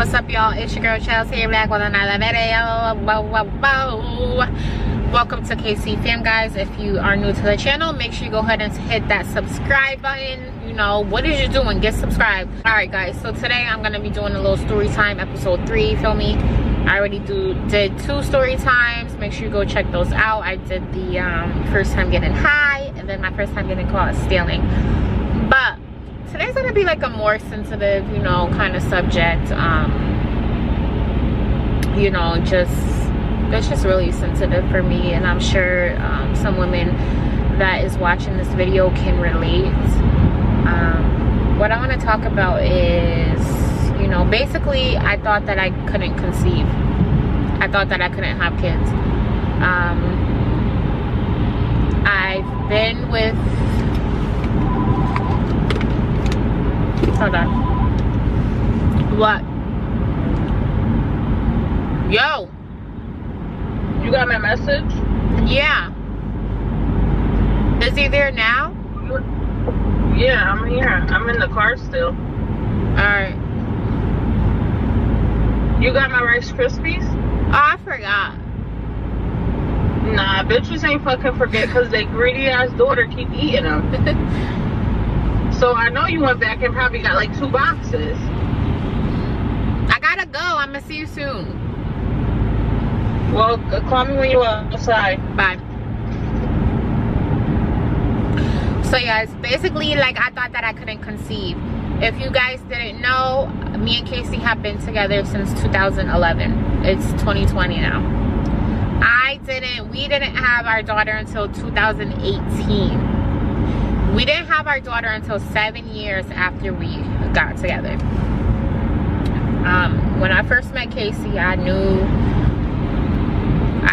What's up, y'all? It's your girl Chelsea back with another video. Welcome to KC Fam, guys. If you are new to the channel, make sure you go ahead and hit that subscribe button. You know, what is you doing? Get subscribed. Alright guys, so today I'm gonna be doing a little story time, episode 3, feel me? I already did 2 story times. Make sure you go check those out. I did the first time getting high and then my first time getting caught stealing. But today's gonna be like a more sensitive, you know, kind of subject. You know, that's just really sensitive for me, and I'm sure some women that is watching this video can relate. What I want to talk about is, you know, basically I thought that I couldn't conceive. I thought that I couldn't have kids. I've been with, hold on. What? Yo. You got my message? Yeah. Is he there now? Yeah, I'm here. I'm in the car still. Alright. You got my Rice Krispies? Oh, I forgot. Nah, bitches ain't fucking forget because they greedy ass daughter keep eating them. So I know you went back and probably got like 2 boxes. I gotta go. I'm gonna see you soon. Well, call me when you're outside. Bye. So guys, basically, like, I thought that I couldn't conceive. If you guys didn't know, me and Casey have been together since 2011. It's 2020 now. We didn't have our daughter until 2018. We didn't have our daughter until 7 years after we got together. When I first met Casey, I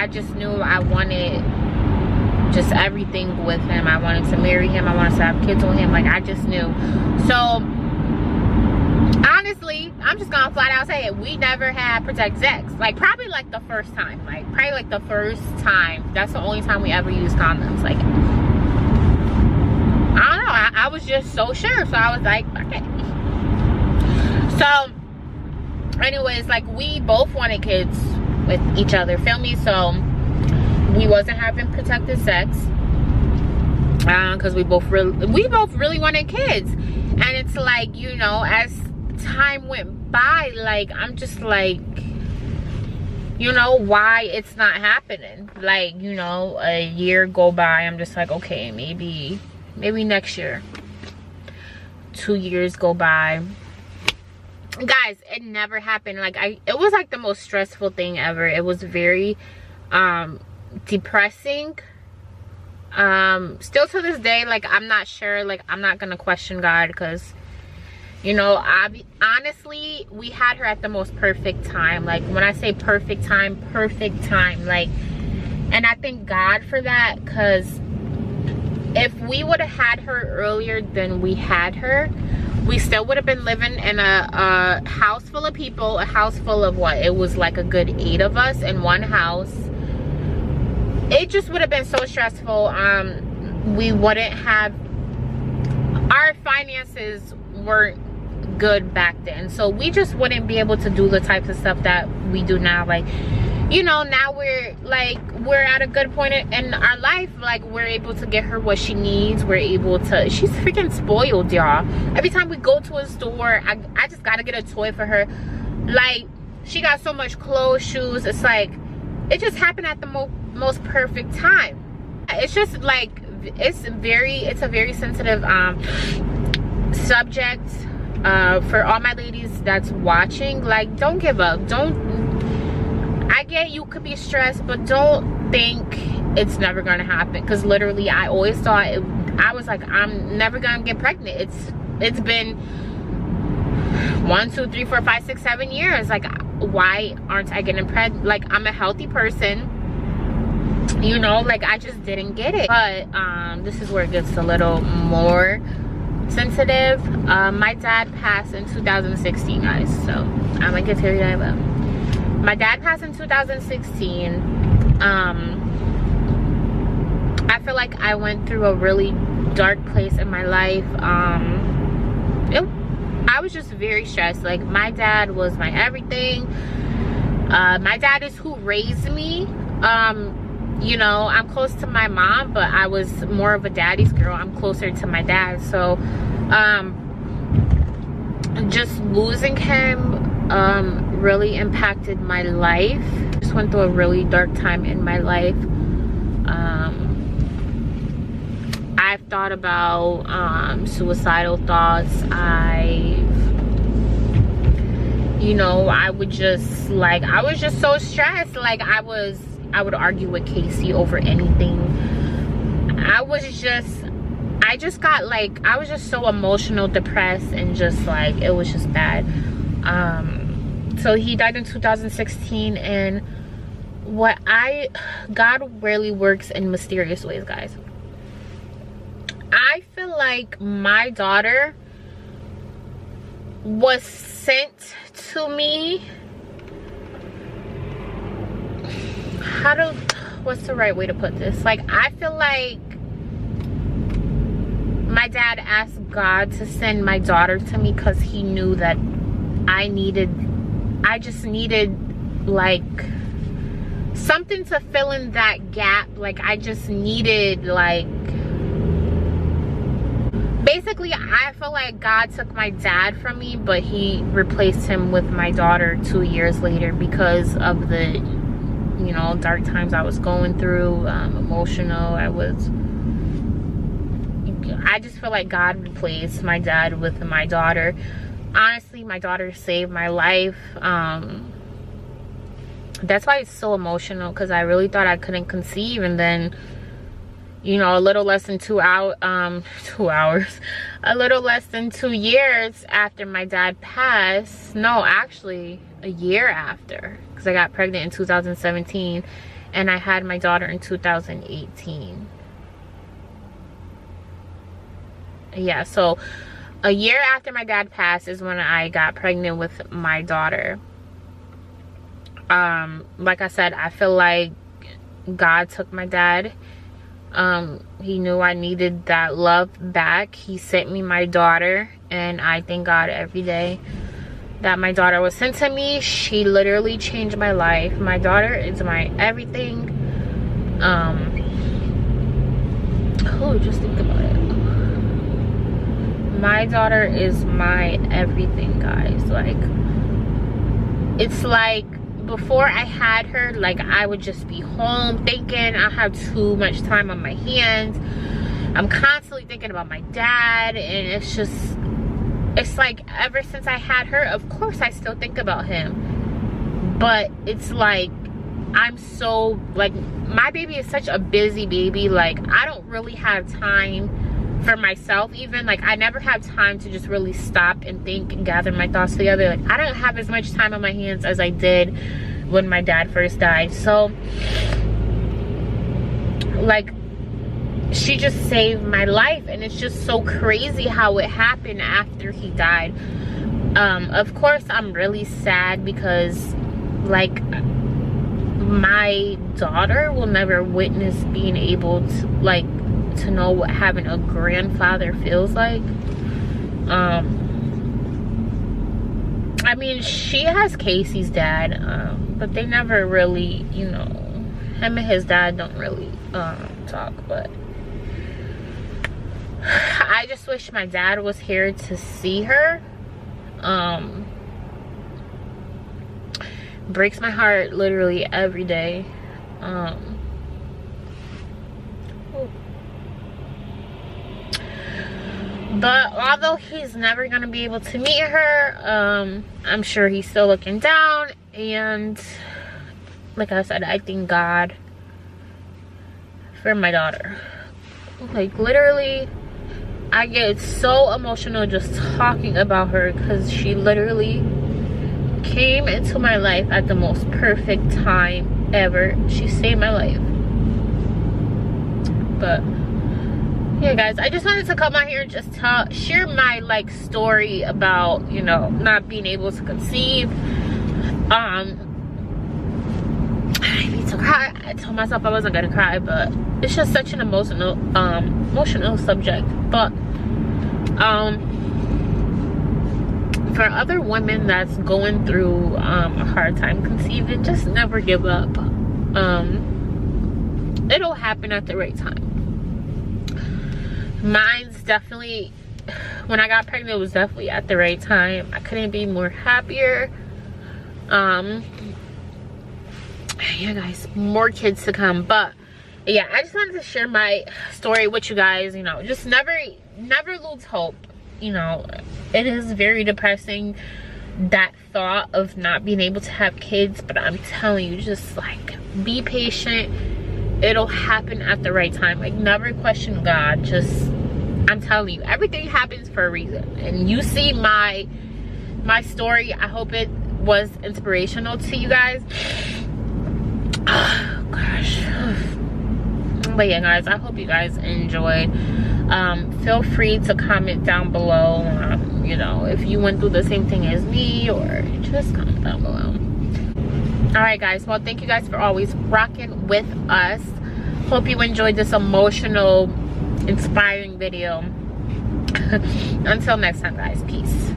just knew I wanted just everything with him. I wanted to marry him. I wanted to have kids with him. Like, I just knew. So honestly, I'm just gonna flat out say it, we never had protected sex. Like, probably like the first time. That's the only time we ever used condoms. Like, I don't know, I was just so sure. So I was like, okay. So anyways, like, we both wanted kids with each other, feel me? So we wasn't having protected sex because we both really wanted kids. And it's like, you know, as time went by, like, I'm just like, you know, why it's not happening. Like, you know, a year go by, I'm just like, okay, maybe next year. 2 years go by. Guys, it never happened. Like, it was like the most stressful thing ever. It was very depressing. Still to this day, like, I'm not sure. Like, I'm not gonna question God, because, you know, honestly, we had her at the most perfect time. Like, when I say perfect time, like, and I thank God for that, because if we would have had her earlier than we had her, we still would have been living in a house full of people. A house full of what? It was like a good 8 of us in one house. It just would have been so stressful. We wouldn't have, our finances weren't good back then, so we just wouldn't be able to do the types of stuff that we do now. Like, you know, now we're at a good point in our life. Like, we're able to get her what she needs. We're able to, she's freaking spoiled, y'all. Every time we go to a store, I just gotta get a toy for her. Like, she got so much clothes, shoes. It's like, it just happened at the most perfect time. It's just like, it's a very sensitive subject for all my ladies that's watching. Like, don't give up. I get you could be stressed, but don't think it's never gonna happen, because literally I always thought I was like, I'm never gonna get pregnant. It's been 1, 2, 3, 4, 5, 6, 7 years. Like, why aren't I getting pregnant? Like, I'm a healthy person, you know. Like, I just didn't get it. But this is where it gets a little more sensitive. My dad passed in 2016, guys, so I'm gonna get to that about. My dad passed in 2016. I feel like I went through a really dark place in my life. I I was just very stressed. Like, my dad was my everything. My dad is who raised me. You know, I'm close to my mom, but I was more of a daddy's girl. I'm closer to my dad. So just losing him really impacted my life. Just went through a really dark time in my life. I've thought about suicidal thoughts. You know, I was just so stressed. Like, I would argue with Casey over anything. I was just so emotional, depressed, and just like, it was just bad. So he died in 2016, and God really works in mysterious ways, guys. I feel like my daughter was sent to me. What's the right way to put this? Like, I feel like my dad asked God to send my daughter to me because he knew that I just needed like something to fill in that gap. Like, I just needed, like, basically, I feel like God took my dad from me, but he replaced him with my daughter 2 years later because of the, you know, dark times I was going through, emotional. I just feel like God replaced my dad with my daughter. Honestly, my daughter saved my life. That's why it's so emotional, because I really thought I couldn't conceive, and then, you know, a little less than 2 hours, a little less than 2 years after my dad passed, no, actually a year after, because I got pregnant in 2017 and I had my daughter in 2018. Yeah, so a year after my dad passed is when I got pregnant with my daughter. Like I said, I feel like God took my dad. He knew I needed that love back. He sent me my daughter, and I thank God every day that my daughter was sent to me. She literally changed my life. My daughter is my everything. Just think about it. My daughter is my everything, guys. Like, it's like, before I had her, like, I would just be home thinking I have too much time on my hands. I'm constantly thinking about my dad, and it's like, ever since I had her, of course I still think about him, but it's like, I'm so, like, my baby is such a busy baby. Like, I don't really have time for myself. Even, like, I never have time to just really stop and think and gather my thoughts together. Like, I don't have as much time on my hands as I did when my dad first died. So, like, she just saved my life, and it's just so crazy how it happened after he died. Of course, I'm really sad because, like, my daughter will never witness being able to, like, to know what having a grandfather feels like. I mean, she has Casey's dad, but they never really, you know, him and his dad don't really talk. But I just wish my dad was here to see her. Breaks my heart literally every day. But although he's never gonna be able to meet her, I'm sure he's still looking down. And like I said, I thank God for my daughter. Like, literally, I get so emotional just talking about her, because she literally came into my life at the most perfect time ever. She saved my life. But yeah, guys, I just wanted to come out here and just share my, like, story about, you know, not being able to conceive. I need to cry. I told myself I wasn't gonna cry, but it's just such an emotional subject. But for other women that's going through a hard time conceiving, just never give up. It'll happen at the right time. Mine's definitely, when I got pregnant, it was definitely at the right time. I couldn't be more happier. Yeah guys, more kids to come. But yeah, I just wanted to share my story with you guys. You know, just never lose hope. You know, it is very depressing, that thought of not being able to have kids, but I'm telling you, just like, be patient. It'll happen at the right time. Like, never question God. Just, I'm telling you, everything happens for a reason. And you see my story. I hope it was inspirational to you guys. Oh gosh. But yeah guys, I hope you guys enjoyed. Feel free to comment down below, you know, if you went through the same thing as me, or just comment down below. All right guys, well, thank you guys for always rocking with us. Hope you enjoyed this emotional, inspiring video. Until next time guys, peace.